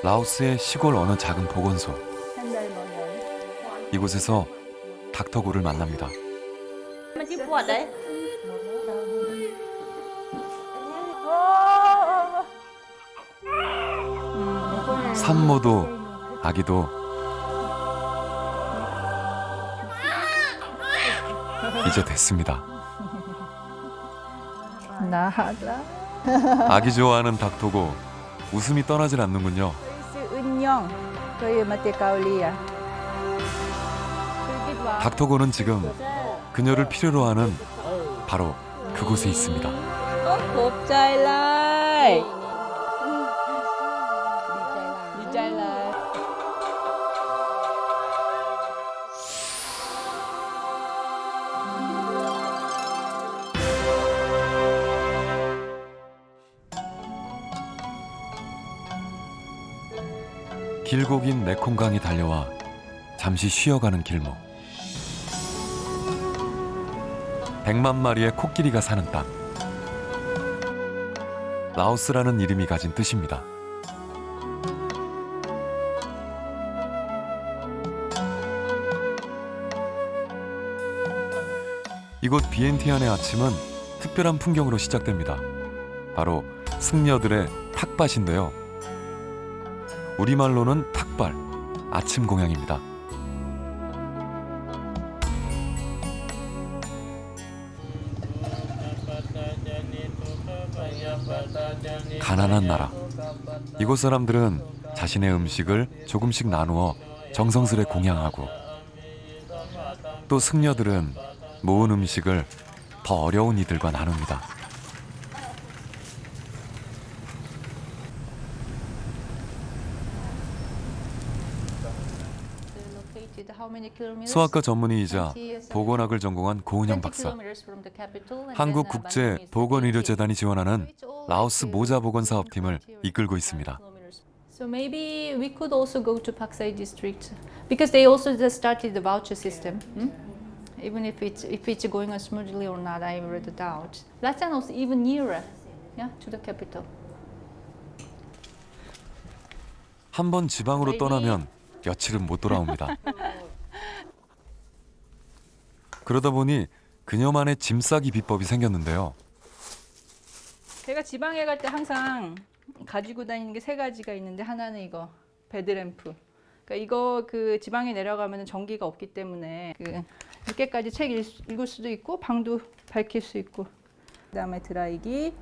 라오스의 시골 어느 작은 보건소. 한 달 먹으면. 이곳에서 닥터고를 만납니다. 산모도 아기도 이제 됐습니다. 나하다. 아기 좋아하는 닥터고 웃음이 떠나질 않는군요. 은영. 저희 마테 가올리야. 닥터고는 지금 그녀를 필요로 하는 바로 그곳에 있습니다. 곱잘라이. 리잘라이. 길고 긴 메콩강이 달려와 잠시 쉬어가는 길목. 100만 마리의 코끼리가 사는 땅. 라오스라는 이름이 가진 뜻입니다. 이곳 비엔티안의 아침은 특별한 풍경으로 시작됩니다. 바로 승려들의 탁밭인데요. 우리말로는 탁발, 아침 공양입니다. 가난한 나라. 이곳 사람들은 자신의 음식을 조금씩 나누어 정성스레 공양하고, 또 승려들은 모은 음식을 더 어려운 이들과 나눕니다. 수학과 전문의이자 보건학을 전공한 고은영 박사. 한국국제보건의료재단이 지원하는 라오스 모자보건사업팀을 이끌고 있습니다. So maybe we could also go to Paksai district because they also just started the voucher system. Even if it's going on smoothly or not, I really doubt. Latan also even nearer, yeah, to the capital. 한 번 지방으로 떠나면 며칠은 못 돌아옵니다. 그러다 보니 그녀만의 짐 싸기 비법이 생겼는데요. 제가 지방에 갈 때 항상 가지고 다니는 게 세 가지가 있는데, 하나는 이거 베드램프. 그러니까 이거 그 지방에 내려가면 전기가 없기 때문에 그 늦게까지 책 읽을 수도 있고 방도 밝힐 수 있고, 그다음에 드라이기,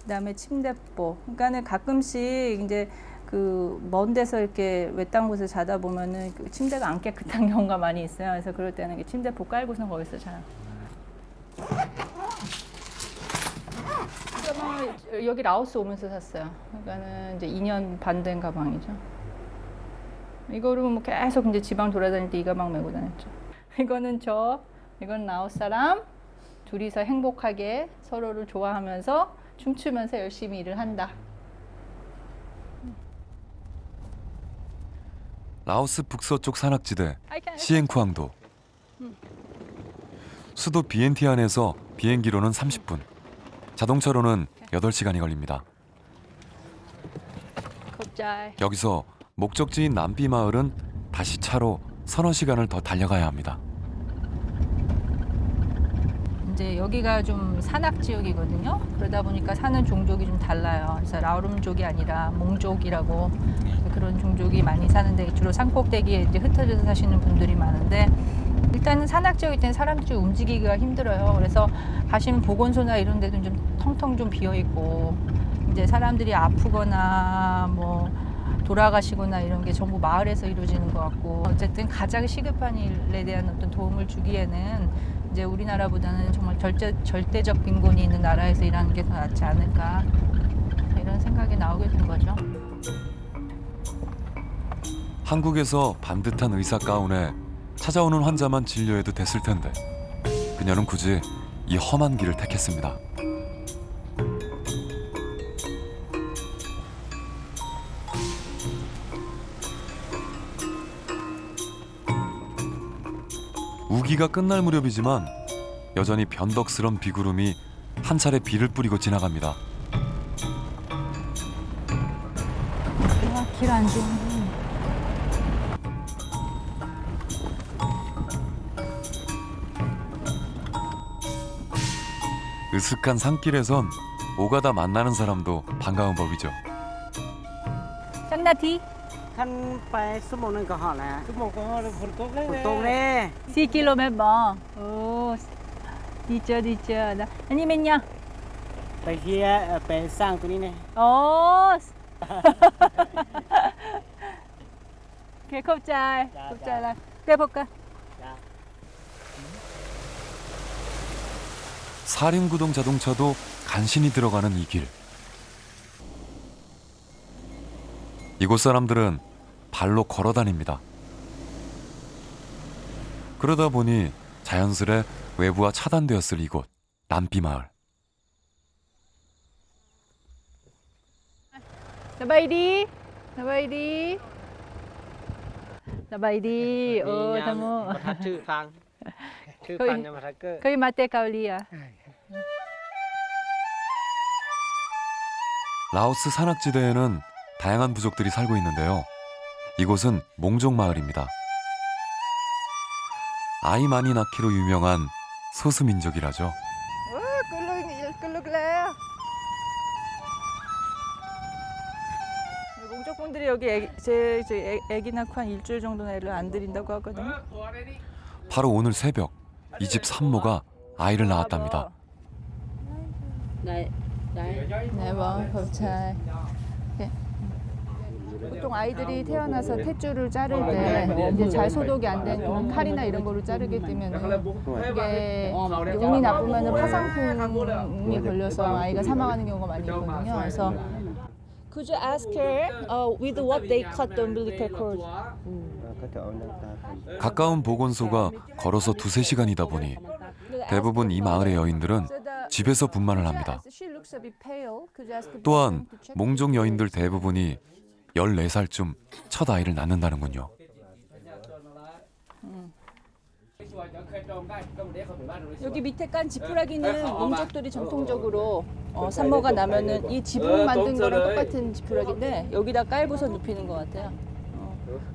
그다음에 침대포. 그러니까는 가끔씩 이제 그 먼 데서 이렇게 외딴 곳에 자다 보면은 그 침대가 안 깨끗한 경우가 많이 있어요. 그래서 그럴 때는 이렇게 침대포 깔고서 거기서 자요. 여기 라오스 오면서 샀어요. 그러니까는 이제 2년 반 된 가방이죠. 이거를 뭐 계속 이제 지방 돌아다닐 때 이 가방 메고 다녔죠. 이거는 이건 라오스 사람 둘이서 행복하게 서로를 좋아하면서 춤추면서 열심히 일을 한다. 라오스 북서쪽 산악지대 시엔쿠앙도. 수도 비엔티안에서 비행기로는 30분, 자동차로는 8시간이 걸립니다. 여기서 목적지인 남비 마을은 다시 차로 서너 시간을 더 달려가야 합니다. 이제 여기가 좀 산악 지역이거든요. 그러다 보니까 사는 종족이 좀 달라요. 그래서 라오름족이 아니라 몽족이라고 그런 종족이 많이 사는데, 주로 산꼭대기에 이제 흩어져서 사시는 분들이 많은데, 일단은 산악 지역일 때는 사람들이 움직이기가 힘들어요. 그래서 가시면 보건소나 이런 데도 좀 텅텅 좀 비어 있고, 이제 사람들이 아프거나 뭐 돌아가시거나 이런 게 전부 마을에서 이루어지는 것 같고, 어쨌든 가장 시급한 일에 대한 어떤 도움을 주기에는 이제 우리나라보다는 정말 절대적 빈곤이 있는 나라에서 일하는 게 더 낫지 않을까, 이런 생각이 나오게 된 거죠. 한국에서 반듯한 의사 가운에 찾아오는 환자만 진료해도 됐을 텐데, 그녀는 굳이 이 험한 길을 택했습니다. 우기가 끝날 무렵이지만 여전히 변덕스런 비구름이 한 차례 비를 뿌리고 지나갑니다. 길 안 좋은데. 으슥한 산길에선 오가다 만나는 사람도 반가운 법이죠. 짱나티? ท่านไปชั่วโมงหนึงก็หอดแล้วชั่วโมงก็หอดฝนตกเลยฝนตกเลย 4km 오, 디저 디저. 아니면요? ไปเที่ยไปสร้างตัวนี้เนี่ย 오. 오케이, 컵잘. 컵잘. 빼볼까? 사륜구동 자동차도 간신히 들어가는 이 길. 이곳 사람들은 발로 걸어 다닙니다. 그러다 보니 자연스레 외부와 차단되었을 이곳 남비마을. 나바이디. 나바이디. 나바이디. 오, บร 나무. รทัดชื่อฟังชื่อฟังยังบรรทัดเกอร์ 거기 마테 가올리야. 라오스 산악지대에는 다양한 부족들이 살고 있는데요. 이곳은 몽족 마을입니다. 아이 많이 낳기로 유명한 소수민족이라죠. 꿀룩래요. 몽족분들이 여기 애기 낳고 한 일주일 정도는 애를 안 들인다고 하거든요. 바로 오늘 새벽 이 집 산모가 아이를 낳았답니다. 네, 뭐, 법잘. 보통 아이들이 태어나서 탯줄을 자를 때 이제 잘 소독이 안 된 칼이나 이런 거로 자르게 되면 이게 운이 나쁘면 화상풍이 걸려서 아이가 사망하는 경우가 많이 있거든요. 그래서 Could you ask her with what they cut the umbilical cord? 가까운 보건소가 걸어서 2~3시간이다 보니 대부분 이 마을의 여인들은 집에서 분만을 합니다. 또한 몽족 여인들 대부분이 14살쯤 첫 아이를 낳는다는군요. 여기 밑에 깐 지푸라기는 몽족들이 전통적으로 산모가 나면은 이 지붕 만든 거랑 똑같은 지푸라기인데 여기다 깔고서 눕히는 것 같아요.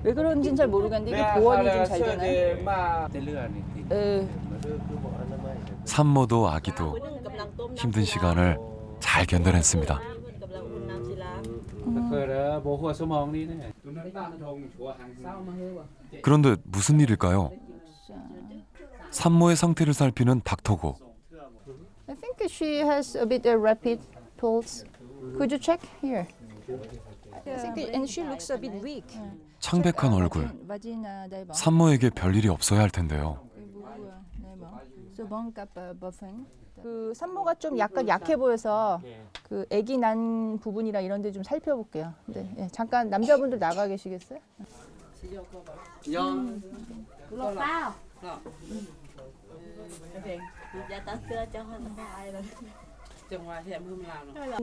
왜 그런지는 잘 모르겠는데 이게 보온이 좀 잘 되나요? 산모도 아기도 힘든 시간을 잘 견뎌냈습니다. 그런데 무슨 일일까요? 산모의 상태를 살피는 닥터고. I think she has a bit of rapid pulse. Could you check here? I think and she looks a bit weak. 창백한 얼굴. 산모에게 별일이 없어야 할 텐데요. 그 산모가 좀 약간 약해 보여서 그 아기 난 부분이랑 이런 데 좀 살펴볼게요. 네, 예, 잠깐 남자분들 나가 계시겠어요?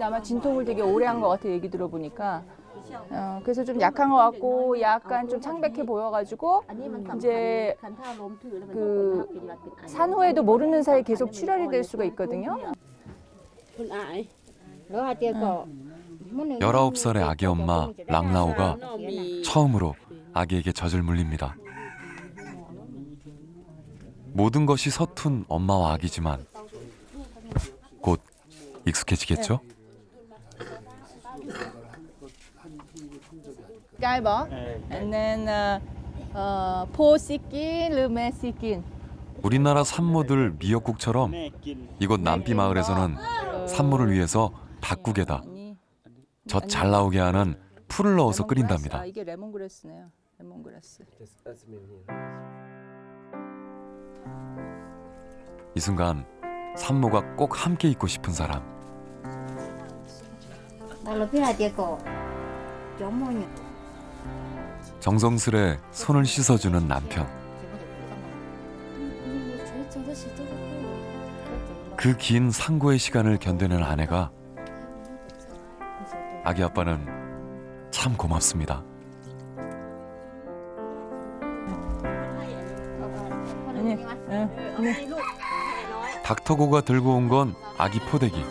아마 진통을 되게 오래 한 것 같아 얘기 들어보니까. 그래서 좀 약한 것 같고 약간 좀 창백해 보여가지고 이제 그 산후에도 모르는 사이 계속 출혈이 될 수가 있거든요. 19살의 아기 엄마 랑라오가 처음으로 아기에게 젖을 물립니다. 모든 것이 서툰 엄마와 아기지만 곧 익숙해지겠죠? 깔버, and then 포 씻긴, 르메 씻긴. 우리나라 산모들 미역국처럼 이곳 남비 마을에서는 산모를 위해서 닭국에다 젖 잘 나오게 하는 풀을 넣어서 끓인답니다. 이게 레몬그라스네요. 레몬그라스. 이 순간 산모가 꼭 함께 있고 싶은 사람. 정성스레 손을 씻어주는 남편. 그 긴 상고의 시간을 견디는 아내가 아기 아빠는 참 고맙습니다. 닥터고가 들고 온 건 아기 포대기.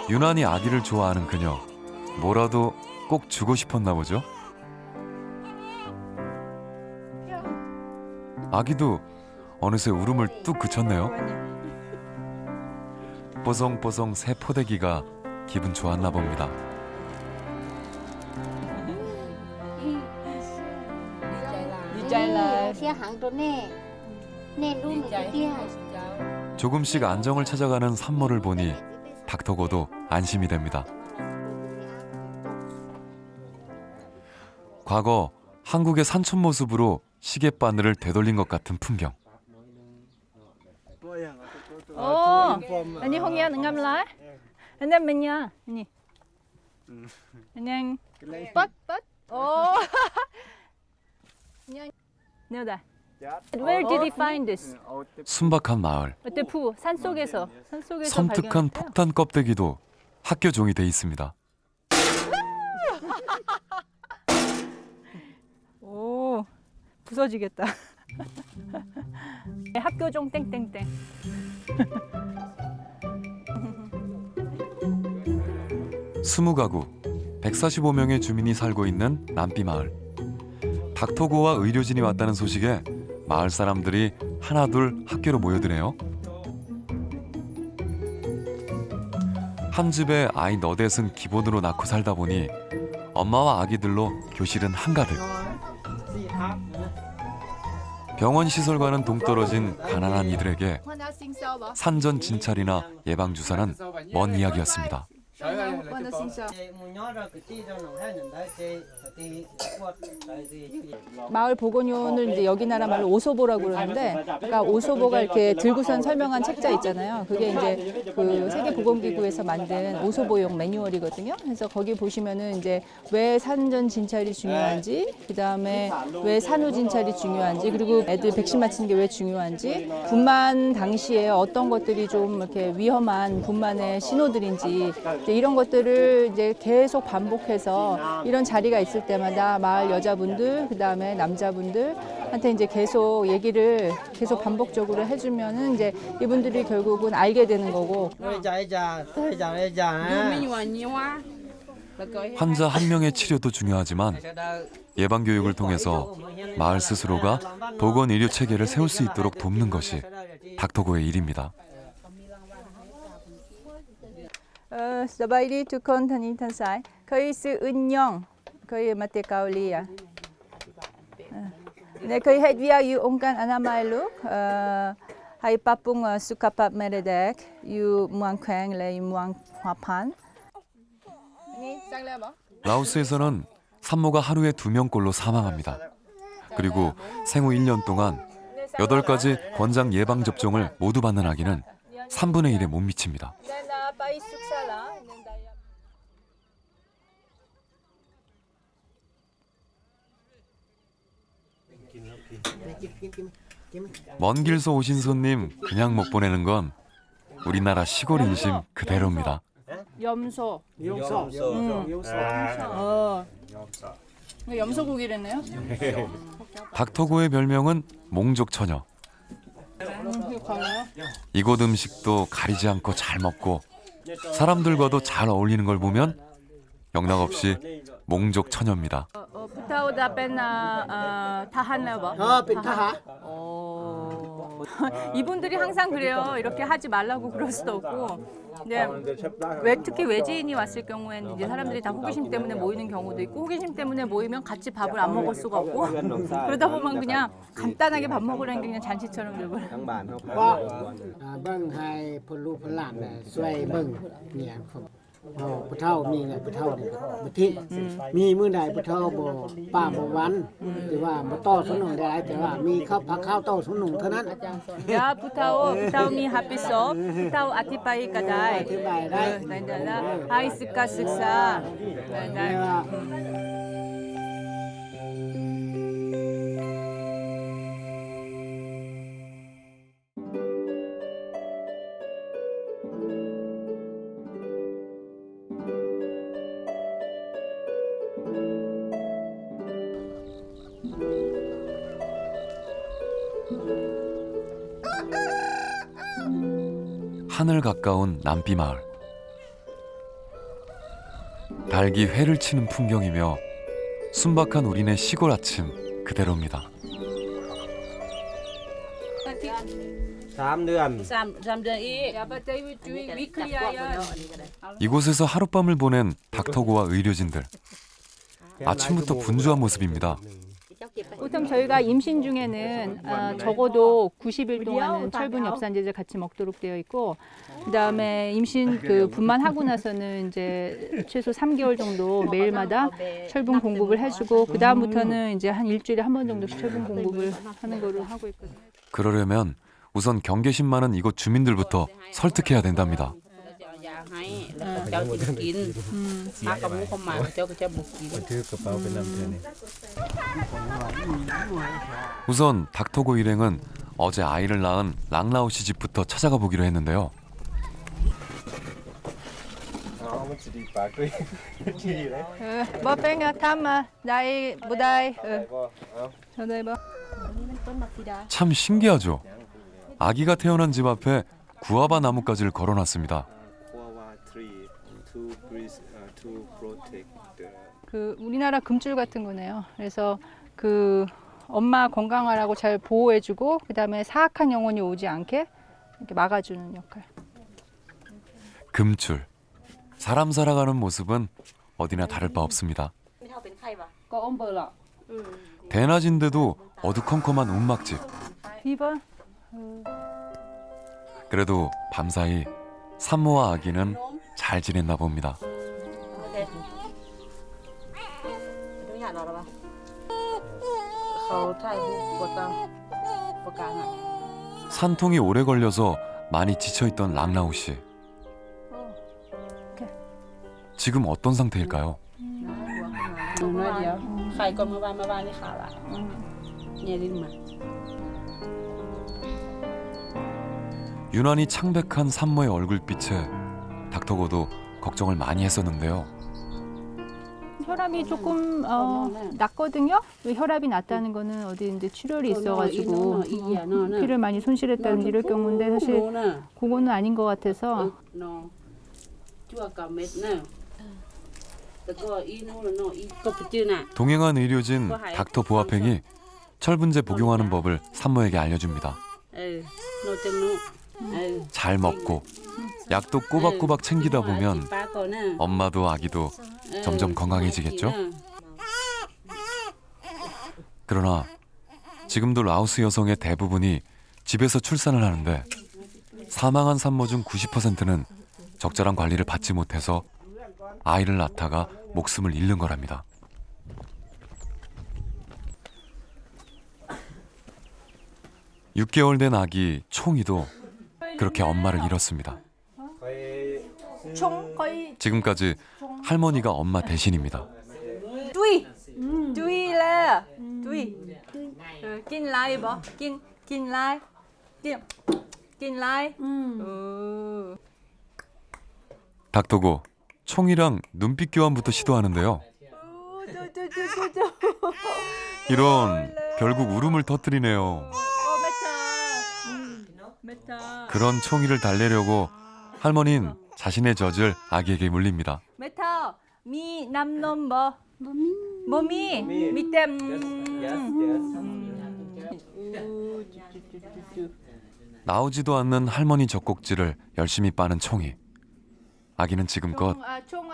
유난히 아기를 좋아하는 그녀. 뭐라도 꼭 주고 싶었나 보죠. 아기도 어느새 울음을 뚝 그쳤네요. 뽀송뽀송 새 포대기가 기분 좋았나 봅니다. 조금씩 안정을 찾아가는 산모를 보니 닥터고도 안심이 됩니다. 과거 한국의 산촌 모습으로 시계바늘을 되돌린 것 같은 풍경. 아니 홍이야 응감라. 근데 뭐냐? 아니. 그냥 뻗. 그냥 네다. Where did he find this? 순박한 마을, 어때 푸 산속에서 섬뜩한 발견했대요. 폭탄 껍데기도 학교 종이 돼 있습니다. 오 부서지겠다. 학교종 땡땡땡. 스무 가구, 145명의 주민이 살고 있는 남비마을. 닥터고와 의료진이 왔다는 소식에 마을 사람들이 하나둘 학교로 모여드네요. 한 집에 아이 너댓은 기본으로 낳고 살다 보니 엄마와 아기들로 교실은 한가득. 병원 시설과는 동떨어진 가난한 이들에게 산전 진찰이나 예방 주사는 먼 이야기였습니다. 마을 보건요는 이제 여기 나라 말로 오소보라고 그러는데, 그러니까 오소보가 이렇게 들고선 설명한 책자 있잖아요. 그게 이제 그 세계보건기구에서 만든 오소보용 매뉴얼이거든요. 그래서 거기 보시면은 이제 왜 산전 진찰이 중요한지, 그 다음에 왜 산후 진찰이 중요한지, 그리고 애들 백신 맞히는 게 왜 중요한지, 분만 당시에 어떤 것들이 좀 이렇게 위험한 분만의 신호들인지 이제 이런 것들을 이제 계속 반복해서 이런 자리가 있을 때마다 마을 여자분들, 그 다음에 남자분들한테 이제 계속 얘기를 계속 반복적으로 해주면은 이제 이분들이 결국은 알게 되는 거고. 환자 한 명의 치료도 중요하지만 예방 교육을 통해서 마을 스스로가 보건 의료 체계를 세울 수 있도록 돕는 것이 닥터고의 일입니다. Saba đi tu con thân thân sai. Khơi sự ân nhong, khơi mate kaulia. Ne khơi hết via you ongkan anamai luk. Hai papung sukapap meredek you muang khang le muang 화판. 라오스에서는 산모가 하루에 2명꼴로 사망합니다. 그리고 생후 1년 동안 8가지 권장 예방 접종을 모두 받는 아기는 3분의 1에 못 미칩니다. 먼 길서 오신 손님 그냥 못 보내는 건 우리나라 시골 인심 그대로입니다. 염소. 염소고기랬네요. 닥터고의 별명은 몽족처녀. 이곳 음식도 가리지 않고 잘 먹고 사람들과도 잘 어울리는 걸 보면 영락없이 몽족처녀입니다. 부타오다 뺀나 타하나 봐. 이분들이 항상 그래요. 이렇게 하지 말라고 그럴 수도 없고. 근데 특히 외지인이 왔을 경우에는 이제 사람들이 다 호기심 때문에 모이는 경우도 있고, 호기심 때문에 모이면 같이 밥을 안 먹을 수가 없고, 그러다 보면 그냥 간단하게 밥 먹으려는 게 그냥 잔치처럼 되고요. เบิ่งให้พลูพลานน่ะช่วยเบิ่งเนี่ยผู้เฒ่ามีไงผู้เฒ่านี่บ่ทิ้งมีมื้อใดผู้เฒ่าบ่ป้าบ่วันหรือว่าบ่ต่อสนองได้แต่ว่ามีข้าวผักข้าวต้มสนองเท่านั้น 야 부타오 미 하피소 부타오 아티파이 까다이 나인달라 아이스카 쓱사 하늘 가까운 남비마을. 닭이 회를 치는 풍경이며 순박한 우리네 시골 아침 그대로입니다. 3 เดือน 3 เดือนอีก 야, but they would do it weekly. 야. 이곳에서 하룻밤을 보낸 닥터고와 의료진들. 아침부터 분주한 모습입니다. 보통 저희가 임신 중에는 적어도 90일 동안은 철분 엽산제를 같이 먹도록 되어 있고, 그다음에 임신 분만하고 나서는 이제 최소 3개월 정도 매일마다 철분 공급을 해주고, 그다음부터는 이제 한 일주일에 한 번 정도씩 철분 공급을 하는 거로 하고 있거든요. 그러려면 우선 경계심 많은 이곳 주민들부터 설득해야 된답니다. เจ้าจิกินมากกับมูเข้ามาเจ้าก็จะบุกกิน ถือกระเป๋าเป็นน้ำเทือนนี่ 우선 닥터고 일행은 어제 아이를 낳은 랑라오 씨 집부터 찾아가 보기로 했는데요. อ๋อมันสิดีปากด้วยที่เลย 뭐 뺑아 타마 나이 무다이 บ่เอา 저네 뭐 참 신기하죠. 아기가 태어난 집 앞에 구아바 나뭇가지를 걸어놨습니다. Guava tree to breathe to protect the 그 우리나라 금줄 같은 거네요. 그래서 그 엄마 건강하라고 잘 보호해주고, 그다음에 사악한 영혼이 오지 않게 이렇게 막아주는 역할. 금줄. 사람 살아가는 모습은 어디나 다를 바 없습니다. ก็อ้อมเบอร์หรอก 대낮인데도 어두컴컴한 움막집. 비번. 그래도 밤사이 산모와 아기는 잘 지냈나 봅니다. เขาถ่ายรูปปวดตามปวดกลางอ่ะ 산통이 오래 걸려서 많이 지쳐있던 랑라오 씨. 지금 어떤 상태일까요? น้อยเดียวใครก็เมื่อวานนี่ขาละเนี่ยลิ้นมา 유난히 창백한 산모의 얼굴빛에 닥터고도 걱정을 많이 했었는데요. 혈압이 조금 낮거든요. 혈압이 낮다는 거는 어디 이제 출혈이 있어가지고 피를 많이 손실했다든지 이럴 경우인데, 사실 그거는 아닌 것 같아서. ชั่วกับเม็ดเนอะแล้วก็อีนู่นเนาะอีก็ไปจื้อน่ะ 동행한 의료진 닥터 보아팽이 철분제 복용하는 법을 산모에게 알려줍니다. โนจังนุ 잘 먹고 약도 꼬박꼬박 챙기다 보면 엄마도 아기도 점점 건강해지겠죠? 그러나 지금도 라오스 여성의 대부분이 집에서 출산을 하는데, 사망한 산모 중 90%는 적절한 관리를 받지 못해서 아이를 낳다가 목숨을 잃는 거랍니다. (6개월) 된 아기 총이도 그렇게 엄마를 잃었습니다. 총 거의 지금까지 할머니가 엄마 대신입니다. 뚜이 뚜이래 뚜이 낀 라이 뭐? 낀 라이 낀 라이. 닥터고 총이랑 눈빛 교환부터 시도하는데요. 이런, 결국 울음을 터뜨리네요. 그런 총이를 달래려고 할머니는 자신의 젖을 아기에게 물립니다. 메타 미 남놈 뭐 뭐미 미땜 나오지도 않는 할머니 젖꼭지를 열심히 빠는 총이. 아기는 지금껏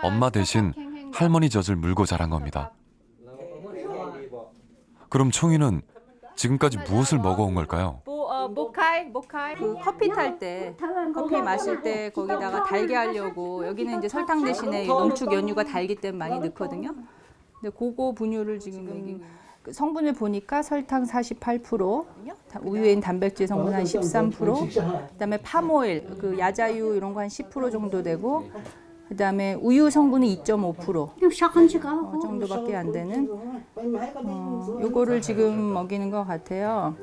엄마 대신 할머니 젖을 물고 자란 겁니다. 그럼 총이는 지금까지 무엇을 먹어온 걸까요? 모카이 그 커피 탈 때, 커피 마실 때 거기다가 달게 하려고, 여기는 이제 설탕 대신에 농축 연유가 달기 때문에 많이 넣거든요. 근데 그거 분유를 지금 여기 성분을 보니까 설탕 48%, 우유에 있는 단백질 성분 한 13%, 그다음에 파모일, 그 야자유 이런 거 한 10% 정도 되고, 그다음에 우유 성분은 2.5% 정도밖에 안 되는 요거를 지금 먹이는 것 같아요.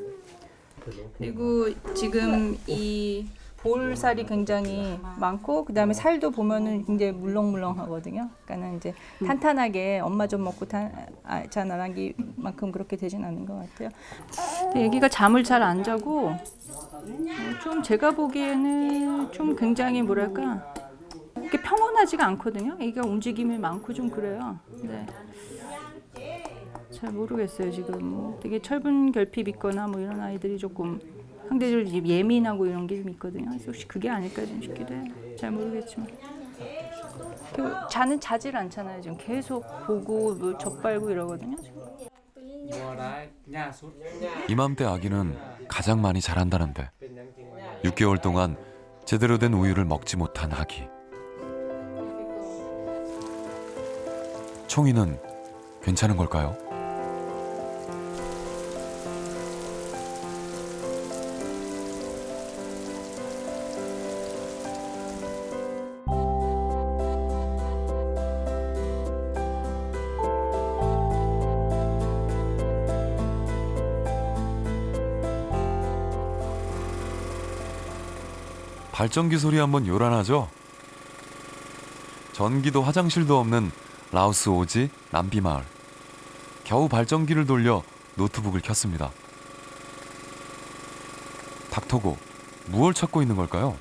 그리고 지금 이 볼살이 굉장히 많고, 그다음에 살도 보면은 굉장히 물렁물렁하거든요. 그러니까는 이제 탄탄하게 엄마 좀 먹고 자라기만큼 그렇게 되진 않은 것 같아요. 애기가 잠을 잘 안 자고, 좀 제가 보기에는 좀 굉장히 뭐랄까 그렇게 평온하지가 않거든요. 애기가 움직임이 많고 좀 그래요. 네. 잘 모르겠어요 지금. 되게 철분 결핍 있거나 뭐 이런 아이들이 조금 상대적으로 예민하고 이런 게 좀 있거든요. 그래서 혹시 그게 아닐까 좀 싶기도 해요. 잘 모르겠지만. 그리고 자질 않잖아요. 지금 계속 보고 뭐 젖발고 이러거든요. 지금. 이맘때 아기는 가장 많이 자란다는데 6개월 동안 제대로 된 우유를 먹지 못한 아기. 총이는 괜찮은 걸까요? 발전기 소리 한번 요란하죠? 전기도 화장실도 없는 라오스 오지 남비 마을. 겨우 발전기를 돌려 노트북을 켰습니다. 닥터고 무얼 찾고 있는 걸까요?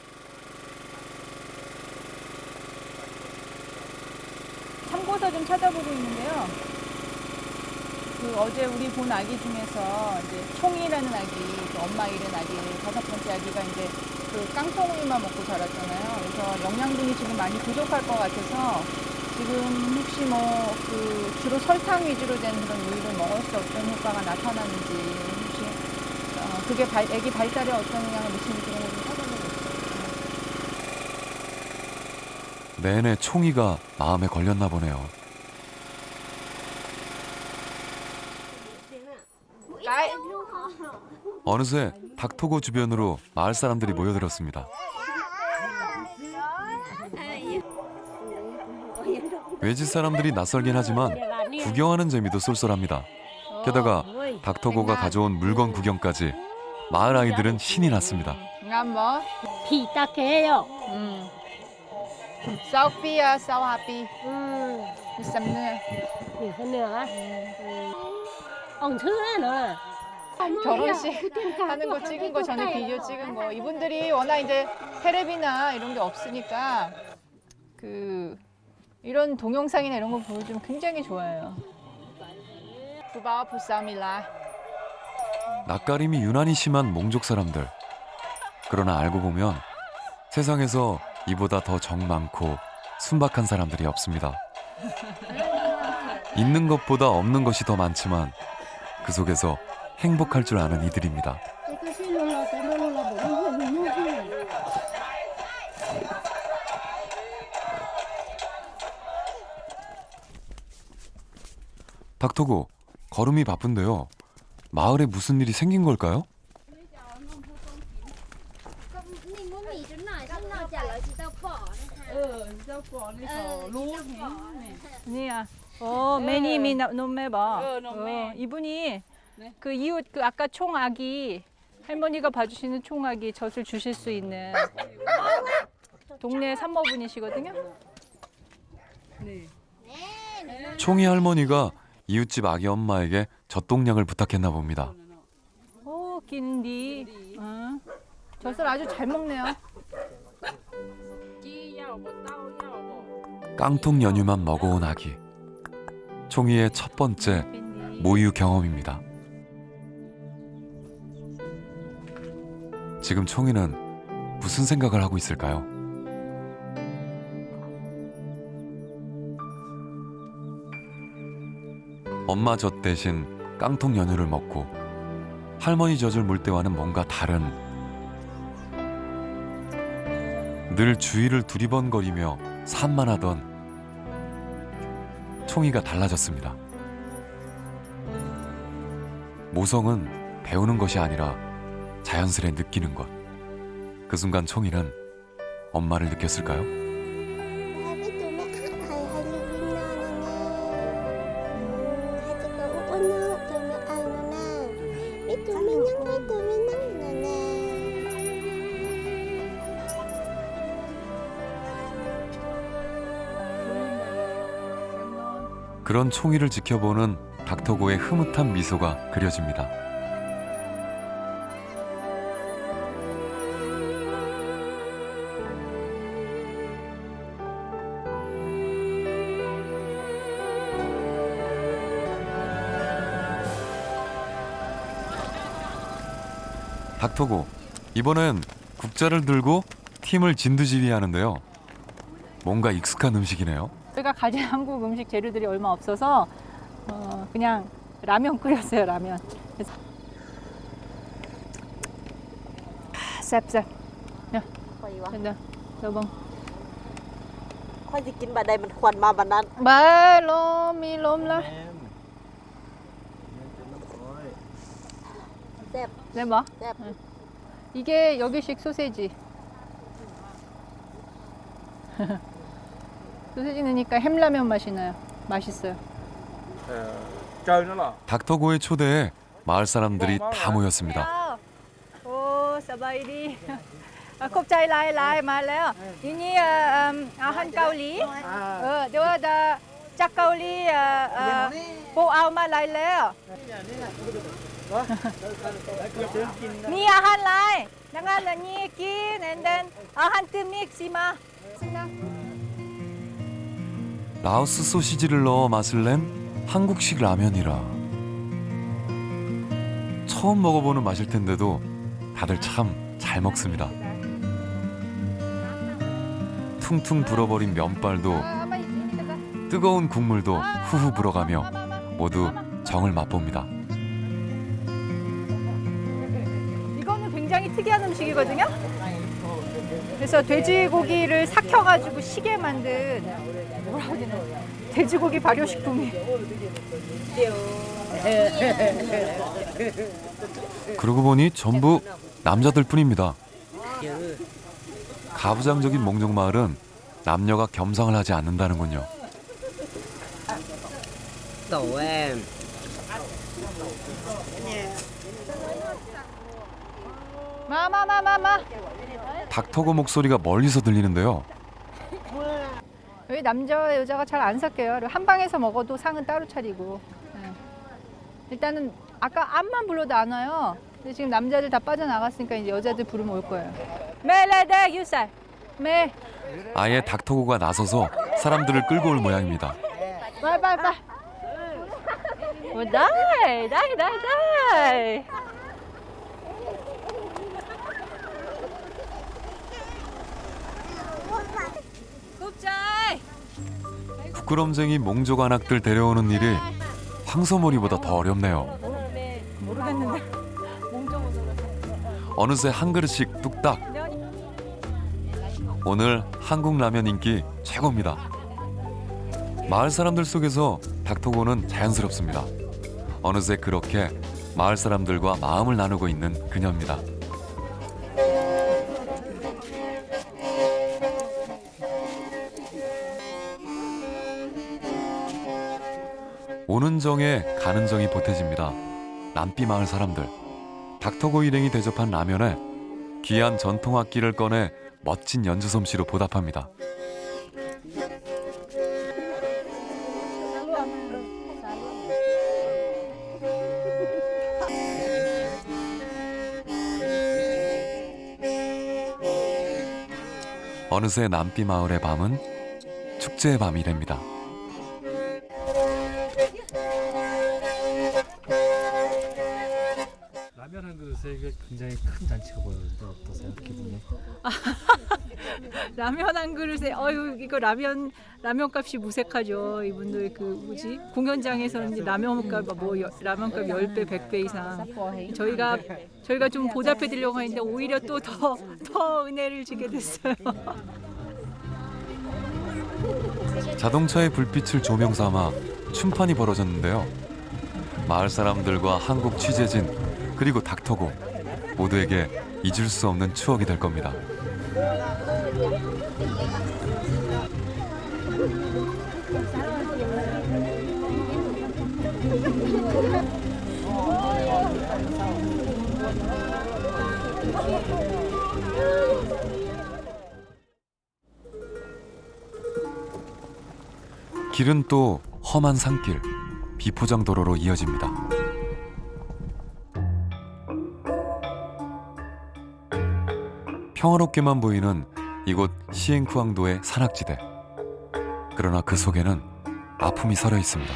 참고서 좀 찾아보고 있는데요. 그 어제 우리 본 아기 중에서 이제 총이라는 아기, 그 엄마 잃은 아기, 5번째 아기가 이제 그 깡통우유만 먹고 자랐잖아요. 그래서 영양분이 지금 많이 부족할 것 같아서 지금 혹시 뭐 그 주로 설탕 위주로 된 그런 우유를 먹을 때 어떤 효과가 나타나는지 혹시 그게 아기 발달에 어떤 영향을 미치는지 그런 걸좀 찾아보고 있어요. 내내 총이가 마음에 걸렸나 보네요. 어느새 닥터고 주변으로 마을 사람들이 모여들었습니다. 외지 사람들이 낯설긴 하지만 구경하는 재미도 쏠쏠합니다. 게다가 닥터고가 가져온 물건 구경까지 마을 아이들은 신이 났습니다. 뭐? thì ta kêu Sao 삐야, sao 하삐. 쌈네. thì hơn nữa ông thứ nữa 결혼식 하는 거 찍은 거 전에 비디오 찍은 거 이분들이 워낙 이제 테레비나 이런 게 없으니까 그 이런 동영상이나 이런 거 보여주면 굉장히 좋아해요. 부바와 부쌈이라. 낯가림이 유난히 심한 몽족 사람들. 그러나 알고 보면 세상에서 이보다 더 정 많고 순박한 사람들이 없습니다. 있는 것보다 없는 것이 더 많지만 그 속에서 행복할 줄 아는 이들입니다. 닥터고 걸음이 바쁜데요. 마을에 무슨 일이 생긴 걸까요? Mình muốn mì trứng nổi xong nào trả lời chị tao bỏ 아니야. 매님이 nom매봐. 이분이 그 이웃 그 아까 총아기 할머니가 봐주시는 총아기 젖을 주실 수 있는 동네 산모분이시거든요. 총이 할머니가 이웃집 아기 엄마에게 젖동량을 부탁했나 봅니다. 오, 낀디. 젖을 아주 잘 먹네요. 깡통 연유만 먹어온 아기. 총이의 첫 번째 모유 경험입니다. 지금 총이는 무슨 생각을 하고 있을까요? 엄마 젖 대신 깡통 연유를 먹고 할머니 젖을 물 때와는 뭔가 다른, 늘 주위를 두리번거리며 산만하던 총이가 달라졌습니다. 모성은 배우는 것이 아니라 자연스레 느끼는 것. 그 순간 총이는 엄마를 느꼈을까요? biết tụi nó thầy hay lưu viên nó nè hai chị cậu ôn nó tụi nó ăn nó nè biết tụi mình nhắn biết tụi mình nhắn nó nè 그런 총이를 지켜보는 닥터고의 흐뭇한 미소가 그려집니다. 닥터고, 이번엔 국자를 들고 팀을 진두지휘하는데요. 뭔가 익숙한 음식이네요. 우리가 가진 한국 음식 재료들이 얼마 없어서 그냥 라면 끓였어요. 라면. 그래서 쌉쌉. 야, ค่อยวะ 된다. 여봉. ค่อยสิกินบัดใดมันควันมาบัดนั้น 말롬이롬라. แซ่บ 네 뭐? แซ่บ 이게 여기식 소세지. 소세지 넣으니까 햄라면 맛이 나요. 맛있어요. 닥터고의 초대에 마을 사람들이 다 모였습니다. 오, 사바이디. ขอบใจหลายๆมาแล้วนี่อาหารเกาหลีเดี๋ยวจะจากเกาหลีปูเอามาหลายแล้วนี่อาหารหลายนังอะไรนี่กิน and then อาหารตึมิกซิมา 라오스 소시지를 넣어 맛을 낸 한국식 라면이라. 처음 먹어보는 맛일 텐데도 다들 참 잘 먹습니다. 퉁퉁 불어버린 면발도 뜨거운 국물도 후후 불어가며 모두 정을 맛봅니다. 이거는 굉장히 특이한 음식이거든요. 그래서 돼지고기를 삭혀가지고 시게 만든 뭐라고 해야 되나 돼지고기 발효식품이. 그러고 보니 전부 남자들 뿐입니다. 가부장적인 몽종마을은 남녀가 겸상을 하지 않는다는군요. 마마마마마. 닥터고 목소리가 멀리서 들리는데요. 여기 남자 여자가 잘 안 섞여요. 그리고 한 방에서 먹어도 상은 따로 차리고. 네. 일단은 아까 암만 불러도 안 와요. 근데 지금 남자들 다 빠져나갔으니까 이제 여자들 부르면 올 거예요. 메레데 유살. 메. 아예 닥터고가 나서서 사람들을 끌고 올 모양입니다. 빨빨빨. 뭐 다이. 굽자이. 부끄럼쟁이 몽족 안악들 데려오는 일이 황소몰이보다 더 어렵네요. 모르겠는데. 어느새 한 그릇씩 뚝딱. 오늘 한국 라면 인기 최고입니다. 마을 사람들 속에서 닥터고는 자연스럽습니다. 어느새 그렇게 마을 사람들과 마음을 나누고 있는 그녀입니다. 오는 정에 가는 정이 보태집니다. 남비 마을 사람들. 닥터고 일행이 대접한 라면에 귀한 전통 악기를 꺼내 멋진 연주 솜씨로 보답합니다. 어느새 남비 마을의 밤은 축제의 밤이 됩니다. 라면 한 그릇에 이게 굉장히 큰 잔치가 보여지는데 어떠세요? 기분이? 라면 한 그릇에 어유 이거 라면 값이 무색하죠. 이분들 그 뭐지 공연장에서는 이제 라면값 라면값 10배 100배 이상 저희가 좀 보답해 드리려고 하는데 오히려 또 더 은혜를 주게 됐어요. 자동차의 불빛을 조명 삼아 춤판이 벌어졌는데요. 마을 사람들과 한국 취재진 그리고 닥터고 모두에게 잊을 수 없는 추억이 될 겁니다. 길은 또 험한 산길, 비포장 도로로 이어집니다. 평화롭게만 보이는 이곳 시엔쿠앙도의 산악지대. 그러나 그 속에는 아픔이 서려 있습니다.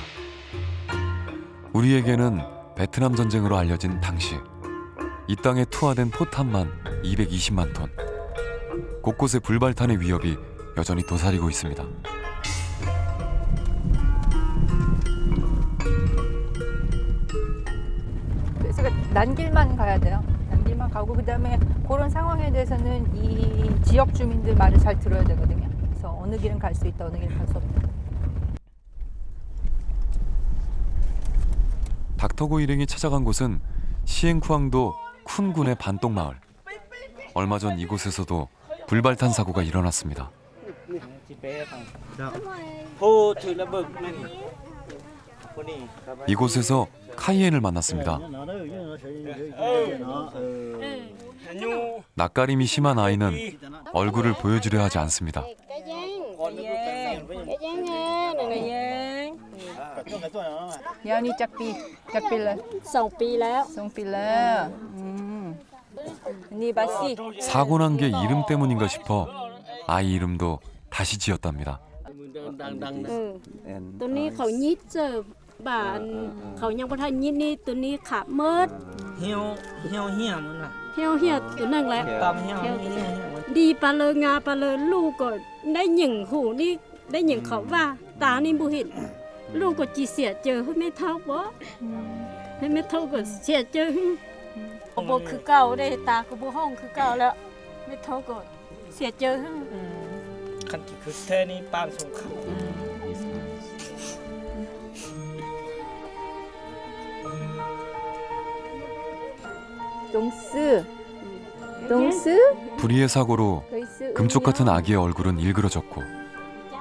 우리에게는 베트남 전쟁으로 알려진 당시 이 땅에 투하된 포탄만 220만 톤. 곳곳에 불발탄의 위협이 여전히 도사리고 있습니다. 그래서 난길만 가야 돼요. 난길만 가고 그다음에 그런 상황에 대해서는 이 지역 주민들 말을 잘 들어야 되거든요. 그래서 어느 길은 갈 수 있다, 어느 길은 갈 수 없다. 닥터고 일행이 찾아간 곳은 시엔쿠항도 쿤군의 반똥마을. 얼마 전 이곳에서도 불발탄 사고가 일어났습니다. 이곳에서 카이엔을 만났습니다. 낯가림이 심한 아이는 얼굴을 보여주려 하지 않습니다. 야니 짝빌라. 2 ปีแล้ว 송빌라. 니 바시. 사고 난 게 이름 때문인가 싶어 아이 이름도 다시 지었답니다. ตัวนี้เขายิดเจอบ้านเขายังบ่ทันยิดนี่ตัวนี้ขาเมิด เหี่ยวมันน่ะ เหี่ยวตัวนั้นแหละ ตามเหี่ยว ดีปลาเลยงาปลาเลยลูกก็ได้หยิงหูนี่ได้หยิงเขาว่าตานี่บ่เห็นลูกก็จีเสียเจอให้ไม่เท่าบ่ให้ไม่เท่าก็เสียเจอบ่คือเก่าได้ตาก็บ่ห้องคือเก่าแล้วไม่เท่าก็เสียเจอ คันที่คือแท้นี่ปานสงคราม 동스. 불의의 사고로 금쪽 같은 아기의 얼굴은 일그러졌고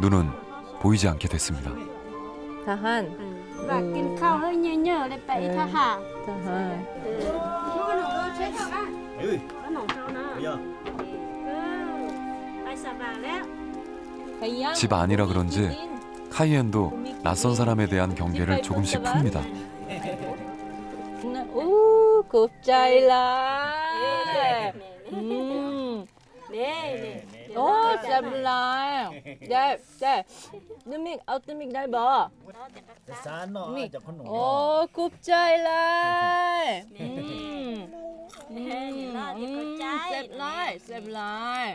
눈은 보이지 않게 됐습니다. 다한. ว่ากินข้าวให้เยอะๆเลยไปทหาร 다한. ขนมเจ้านะไปสบายแล้ว 집 아니라 그런지 카이엔도 낯선 사람에 대한 경계를 조금씩 풉니다. 오, 곱자일라. นี่ โอ้แซ่บหลายได้นึกมิกเอาตึมิกได้บ่ สารเนาะจากขนม โอ้กรุบใจเลยแซ่บหลาย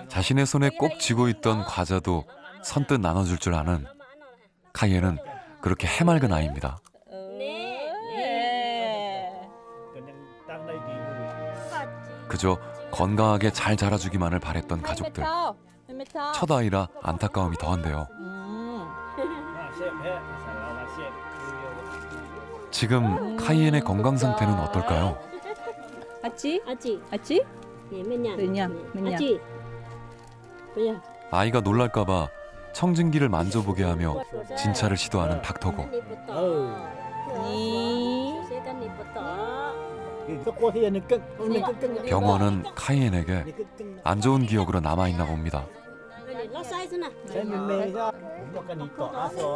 자신의 손에 꼭 쥐고 있던 과자도 선뜻 나눠줄 줄 아는 카이엔은 그렇게 해맑은 아이입니다. ตั้งได้ดี 그저 건강하게 잘 자라주기만을 바랬던 가족들. 첫 아이라 안타까움이 더한데요. 지금 카이엔의 건강 상태는 어떨까요? 아찌? อาจิ 아찌? นี่ไม่เนี่ย เป็นยัง อาจิไปยัง 아이가 놀랄까봐 청진기를 만져보게 하며 진찰을 시도하는 닥터고. นี่ปตอ นี่ เชื่อกันนี่ปตอ ก็กลัวที่จะนึกกึกนึกกึก 병원은 카이엔에게 안 좋은 기억으로 남아있나 봅니다. เราใส่ซะนะ ใช่เมย์ก็ผมบอกกันนี่เกาะอาซอ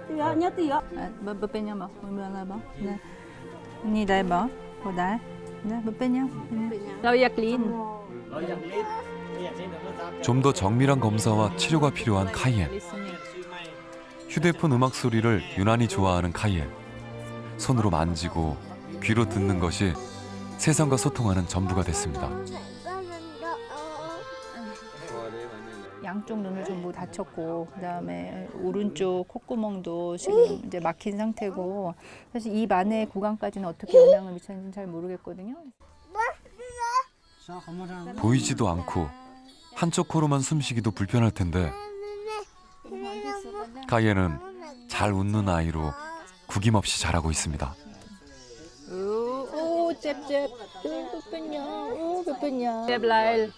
เตือเนี่ยเตือ 뭐 빼냐 뭐 뭐나 봐. 네. 니ได้บ่บ่ได้นะบ่เป็นยังเราอยากลิ้น เราอยากเล่นไม่อยากเล่นแต่ว่า 좀 더 정밀한 검사와 치료가 필요한 카이엔. 휴대폰 음악 소리를 유난히 좋아하는 카이엔. 손으로 만지고 귀로 듣는 것이 세상과 소통하는 전부가 됐습니다. 양쪽 눈을 전부 다쳤고 그다음에 오른쪽 콧구멍도 지금 이제 막힌 상태고 사실 입 안에 구강까지는 어떻게 영향을 미쳤는지는 잘 모르겠거든요. 보이지도 않고 한쪽 코로만 숨쉬기도 불편할 텐데 카이엔은 잘 웃는 아이로 구김없이 자라고 있습니다. 오, 잽. 불편냐. 잽 라일.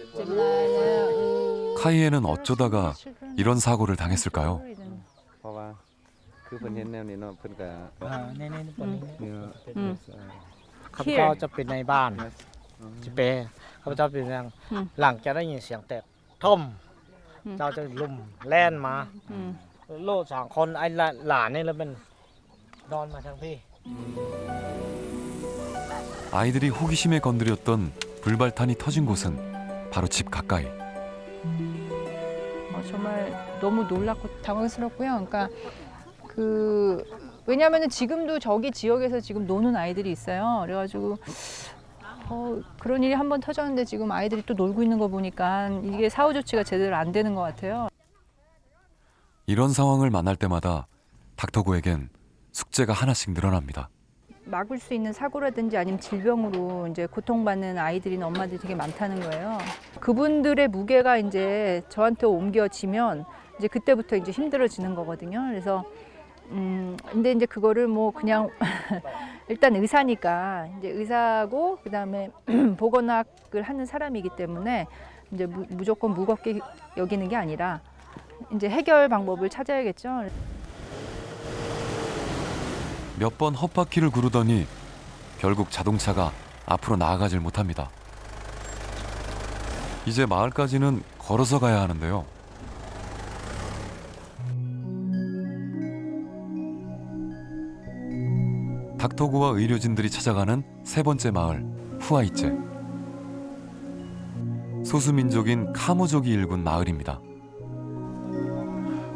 카이엔은 어쩌다가 이런 사고를 당했을까요? เพราะว่าคือเพิ่นเห็นแนวนี้เนาะเพิ่นก็ ในปนนี้ เนี่ย ข้าพเจ้าจะเป็นในบ้านจิเปข้าพเจ้าเป็นหลังจะได้ยินเสียงแตกท่มเจ้าจะลุ่มแล่นมาโล่2 คนไอ้หลานนี่แล้วเป็นนอนมาทางพี่ 아이들이 호기심에 건드렸던 불발탄이 터진 곳은 바로 집 가까이. 정말 너무 놀랍고 당황스럽고요. 그러니까 왜냐하면 지금도 저기 지역에서 지금 노는 아이들이 있어요. 그래가지고 그런 일이 한 번 터졌는데 지금 아이들이 또 놀고 있는 거 보니까 이게 사후 조치가 제대로 안 되는 것 같아요. 이런 상황을 만날 때마다 닥터고에겐 숙제가 하나씩 늘어납니다. 막을 수 있는 사고라든지 아니면 질병으로 이제 고통받는 아이들이나 엄마들이 되게 많다는 거예요. 그분들의 무게가 이제 저한테 옮겨지면 이제 그때부터 이제 힘들어지는 거거든요. 그래서 근데 이제 그거를 뭐 그냥 일단 의사니까 이제 의사고 그다음에 보건학을 하는 사람이기 때문에 이제 무조건 무겁게 여기는 게 아니라 이제 해결 방법을 찾아야겠죠. 몇 번 헛바퀴를 구르더니 결국 자동차가 앞으로 나아가질 못합니다. 이제 마을까지는 걸어서 가야 하는데요. 닥터고와 의료진들이 찾아가는 세 번째 마을 후아이제. 소수민족인 카무족이 일군 마을입니다.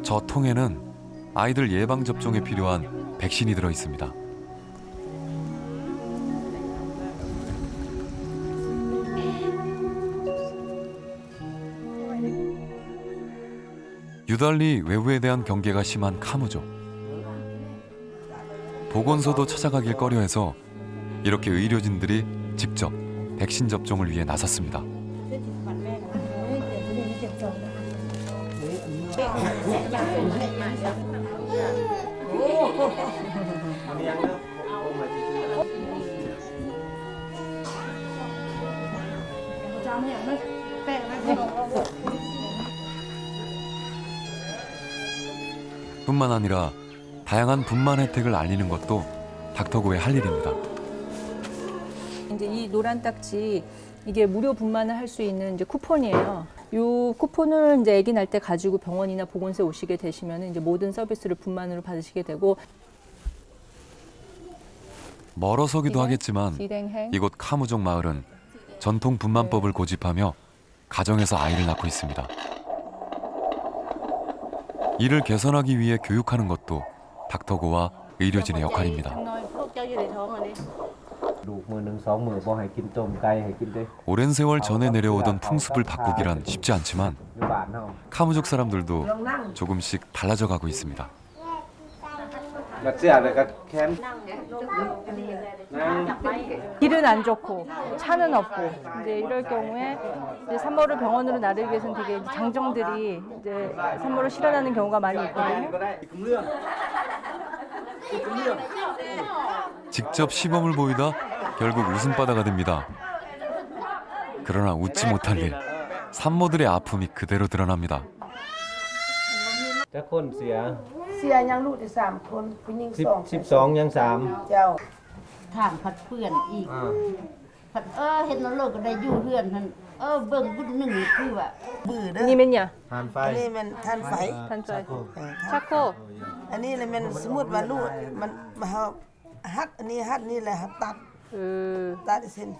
저 통에는 아이들 예방 접종에 필요한 백신이 들어 있습니다. 유달리 외부에 대한 경계가 심한 카무족. 보건소도 찾아가길 꺼려해서 이렇게 의료진들이 직접 백신 접종을 위해 나섰습니다. 뿐만 아니라 다양한 분만 혜택을 알리는 것도 닥터고의 할 일입니다. 이제 이 노란 딱지 이게 무료 분만을 할 수 있는 이제 쿠폰이에요. 이 쿠폰을 이제 아기 날 때 가지고 병원이나 보건소에 오시게 되시면 이제 모든 서비스를 분만으로 받으시게 되고 멀어서기도 하겠지만 이곳 카무족 마을은 전통 분만법을 고집하며 가정에서 아이를 낳고 있습니다. 이를 개선하기 위해 교육하는 것도 닥터고와 의료진의 역할입니다. 오랜 세월 전해 내려오던 풍습을 바꾸기란 쉽지 않지만 카무족 사람들도 조금씩 달라져 가고 있습니다. 길은 안 좋고 차는 없고 이제 이럴 경우에 이제 산모를 병원으로 나르기 위해서는 되게 이제 장정들이 이제 산모를 실어나는 경우가 많이 있거든요. 직접 시범을 보이다 결국 웃음바다가 됩니다. 그러나 웃지 못할 일, 산모들의 아픔이 그대로 드러납니다. เสียยังลูกได้3 คนผู้หญิง2 12ยัง เจ้า ถามผัดเพื่อนอีกผัดเห็นแล้วก็ได้อยู่เรือนนั่นเบิ่งบุญหนึ่งคือว่า บื้อเด้อ นี่เป็นเนี่ย อันนี้มันท่านไฟ ท่านใจ ชัก 차코 อันนี้เลยมันสมมุติว่าลูกมันมาเฮาฮัดอันนี้ฮัดนี่แหละครับตัดเส้น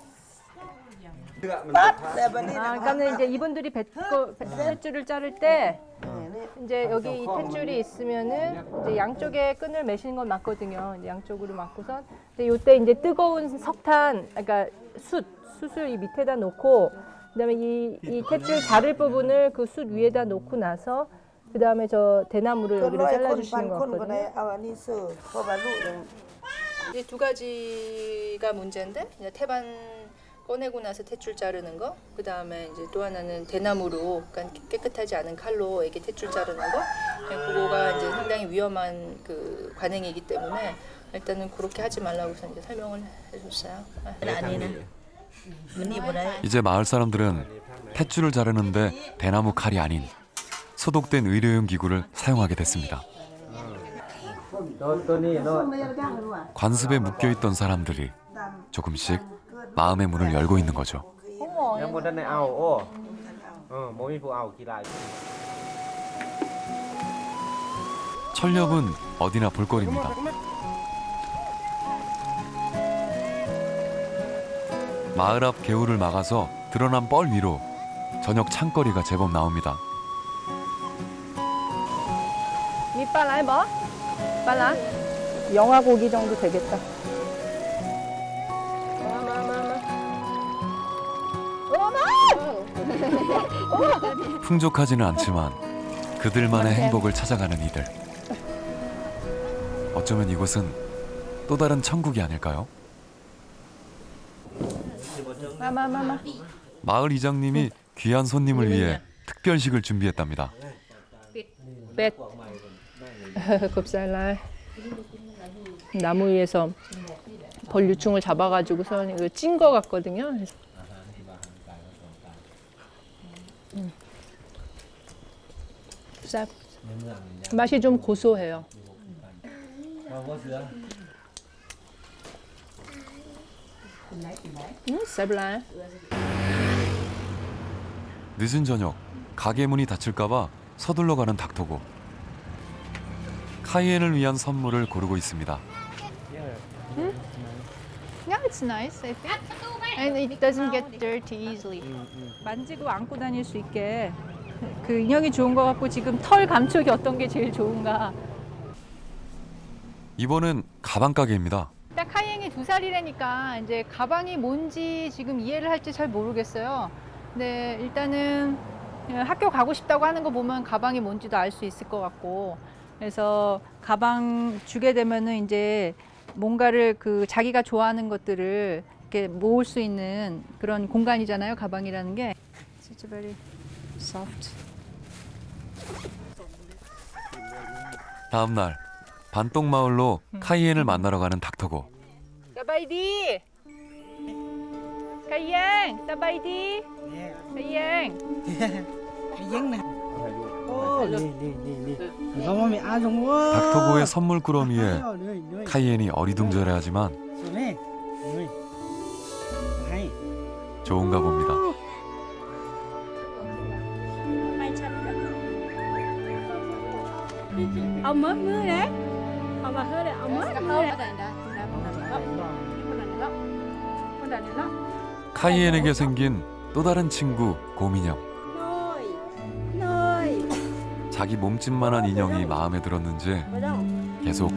ตัดแต่บัดนี้ 그러니까는 이제 이분들이 탯줄을 자를 때 이제 여기 이 탯줄이 있으면은 이제 양쪽에 끈을 매시는 건 맞거든요. 이제 양쪽으로 맞고선. 근데 이때 이제 뜨거운 석탄, 그러니까 숯을 이 밑에다 놓고 그다음에 이 탯줄 자를 부분을 그 숯 위에다 놓고 나서 그다음에 저 대나무를 여기를 잘라주시는 것 같거든요. เอาอันนี้เสิร์ฟเพราะว่าลูกยัง 이제 두 가지가 문제인데 이제 태반 꺼내고 나서 탯줄 자르는 거, 그 다음에 이제 또 하나는 대나무로, 그러니까 깨끗하지 않은 칼로 이렇게 탯줄 자르는 거, 그거가 이제 상당히 위험한 그 관행이기 때문에 일단은 그렇게 하지 말라고 이제 설명을 해줬어요. 이제 마을 사람들은 탯줄을 자르는데 대나무 칼이 아닌 소독된 의료용 기구를 사용하게 됐습니다. 관습에 묶여있던 사람들이 조금씩 마음의 문을 열고 있는 거죠. 철렵은 어디나 볼거리입니다. 마을 앞 개울을 막아서 드러난 뻘 위로 저녁 창거리가 제법 나옵니다. 밑발라 뭐? 빨라? 영화 고기 정도 되겠다. 풍족하지는 않지만 그들만의 행복을 찾아가는 이들. 어쩌면 이곳은 또 다른 천국이 아닐까요? 마을 이장님이 귀한 손님을 위해 특별식을 준비했답니다. 백 곱살날 나무 위에서 벌유충을 잡아가지고서 이거 찐 거 같거든요. 맛이 좀 고소해요. 쌉라. 늦은 저녁 가게 문이 닫힐까봐 서둘러 가는 닥터고. 카이엔을 위한 선물을 고르고 있습니다. Yeah, it's nice, I think. And it doesn't get dirty easily. 만지고 안고 다닐 수 있게 그 인형이 좋은 것 같고 지금 털 감촉이 어떤 게 제일 좋은가. 이번엔 가방 가게입니다. 딱 카이엔이 2살이라니까 이제 가방이 뭔지 지금 이해를 할지 잘 모르겠어요. 근데 일단은 학교 가고 싶다고 하는 거 보면 가방이 뭔지도 알 수 있을 것 같고. 그래서 가방 주게 되면은 이제 뭔가를 그 자기가 좋아하는 것들을 이렇게 모을 수 있는 그런 공간이잖아요. 가방이라는 게. It's very soft. 다음 날 반똥 마을로 카이엔을 만나러 가는 닥터고. 사바이디. 카이엔, 사바이디. 카이엔. 닥터고의 선물 꾸러미에 카이엔이 어리둥절해하지만 좋은가 봅니다. Ông mất mưa đấy. Ông mà hơi đấy, ông mất mưa đấy. 카이엔에게 생긴 또 다른 친구 곰인형. 자기 몸집만한 인형이 마음에 들었는지 계속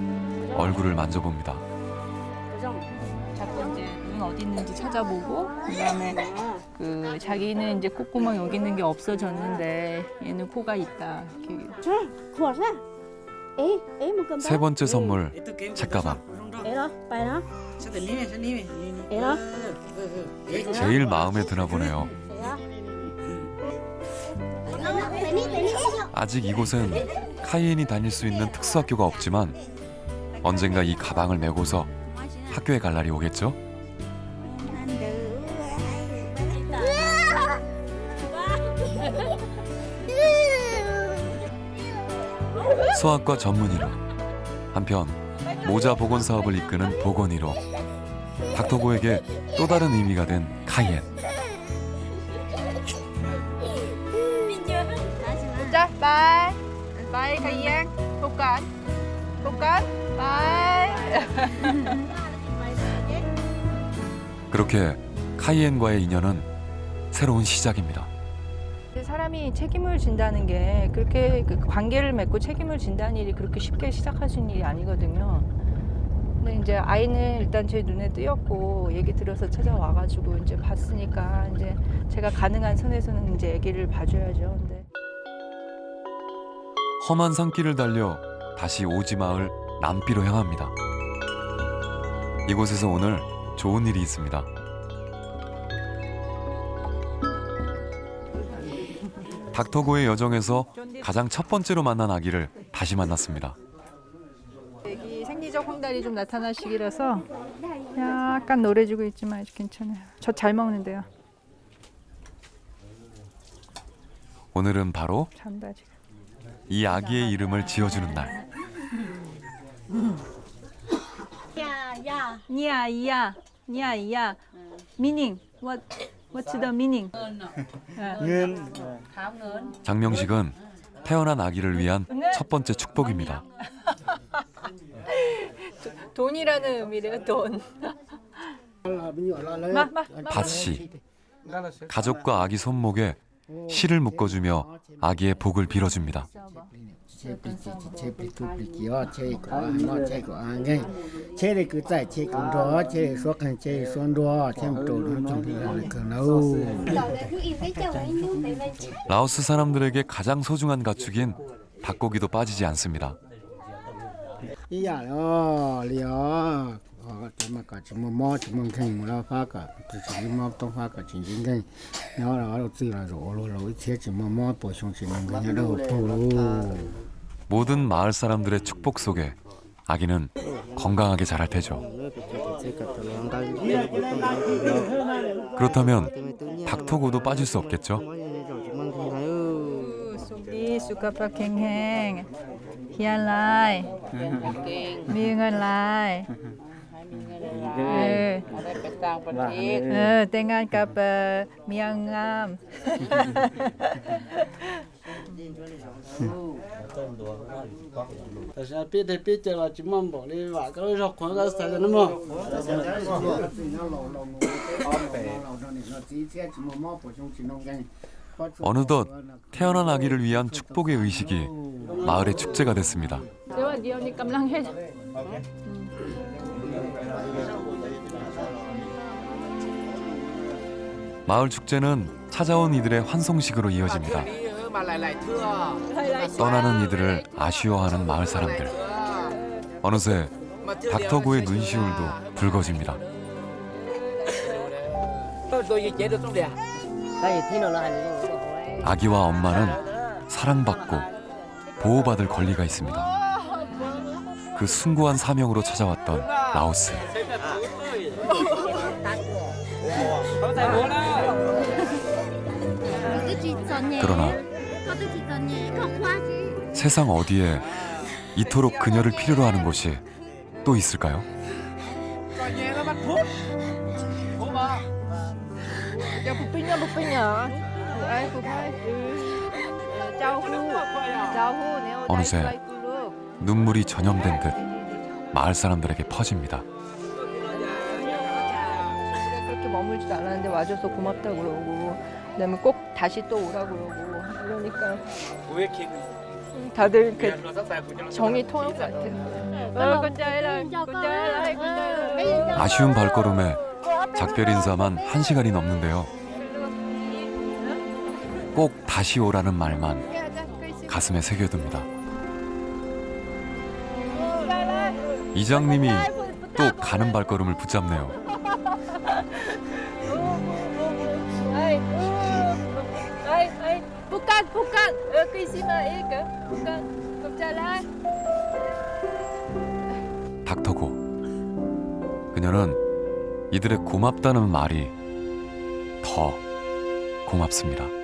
얼굴을 만져봅니다. 자꾸 이제 눈 어디 있는지 찾아보고 그다음에 그 자기는 이제 콧구멍 여기 있는 게 없어졌는데 얘는 코가 있다. 이렇게. 세 번째 선물 책가방. 제일 마음에 드나 보네요. 아직 이곳엔 카이엔이 다닐 수 있는 특수학교가 없지만 언젠가 이 가방을 메고서 학교에 갈 날이 오겠죠? 수학과 전문의로, 한편 모자 복원 사업을 이끄는 복원이로 닥터고에게 또 다른 의미가 된 카이엔. 자, 바이. 바이 카이엔. 복간. 복간. 바이. 그렇게 카이엔과의 인연은 새로운 시작입니다. 사람이 책임을 진다는 게 그렇게 그 관계를 맺고 책임을 진다는 일이 그렇게 쉽게 시작하시는 일이 아니거든요. 근데 이제 아이는 일단 제 눈에 띄었고 얘기 들어서 찾아와가지고 이제 봤으니까 이제 제가 가능한 선에서는 이제 아기를 봐줘야죠. 근데 험한 산길을 달려 다시 오지 마을 남비로 향합니다. 이곳에서 오늘 좋은 일이 있습니다. 닥터고의 여정에서 가장 첫 번째로 만난 아기를 다시 만났습니다. 애기 생리적 황달이 좀 나타날 시기라서 약간 노래지고 있지만 아주 괜찮아요. 저 잘 먹는데요. 오늘은 바로 잔다 지금. 이 아기의 이름을 지어주는 날. 니아이야, 니아이야. Meaning, what's the meaning? 장명식은 태어난 아기를 위한 첫 번째 축복입니다. 돈이라는 의미래요, 돈. 밭씨, 가족과 아기 손목에 실을 묶어주며 아기의 복을 빌어줍니다. 체프리투피기어 체고 너 체고 안게 체리 그在 체군도 체 소칸 체 손도 템도 좀 그나우 라오스 사람들에게 가장 소중한 가축인 닭고기도 빠지지 않습니다. 이야요 리어 정말 뭐 king 뭐라 파까 뭐 동파까 진진게 나라 어찌라서 올로로 체지 뭐 보숑치는 거냐도 포로 모든 마을 사람들의 축복 속에 아기는 건강하게 자랄 테죠. 그렇다면 닥터고도 빠질 수 없겠죠. 속이 수가파 갱행 희한 라이 미응한 라이 땡한 갑 미양암 Saya pi là chỉ mong bỏ đi và cái rau khoảng cái sai nó mà. 어느덧 태어난 아기를 위한 축복의 의식이 마을의 축제가 됐습니다. 마을 축제는 찾아온 이들의 환송식으로 이어집니다. 떠나는 이들을 아쉬워하는 마을 사람들. 어느새 닥터고의 눈시울도 붉어집니다. 아기와 엄마는 사랑받고 보호받을 권리가 있습니다. 그 숭고한 사명으로 찾아왔던 라오스. 그러나 세상 어디에 이토록 그녀를 필요로 하는 곳이 또 있을까요? 어느새 눈물이 전염된 듯 마을 사람들에게 퍼집니다. 그렇게 머물지도 않았는데 와줘서 고맙다고 그러고 그다음에 꼭 다시 또 오라고 그러고 그러니까 다들 그 정이 통한 것 같아요. 아쉬운 발걸음에 작별 인사만 1시간이 넘는데요. 꼭 다시 오라는 말만 가슴에 새겨둡니다. 이장님이 또 가는 발걸음을 붙잡네요. 닥터고. 그녀는 이들의 고맙다는 말이 더 고맙습니다.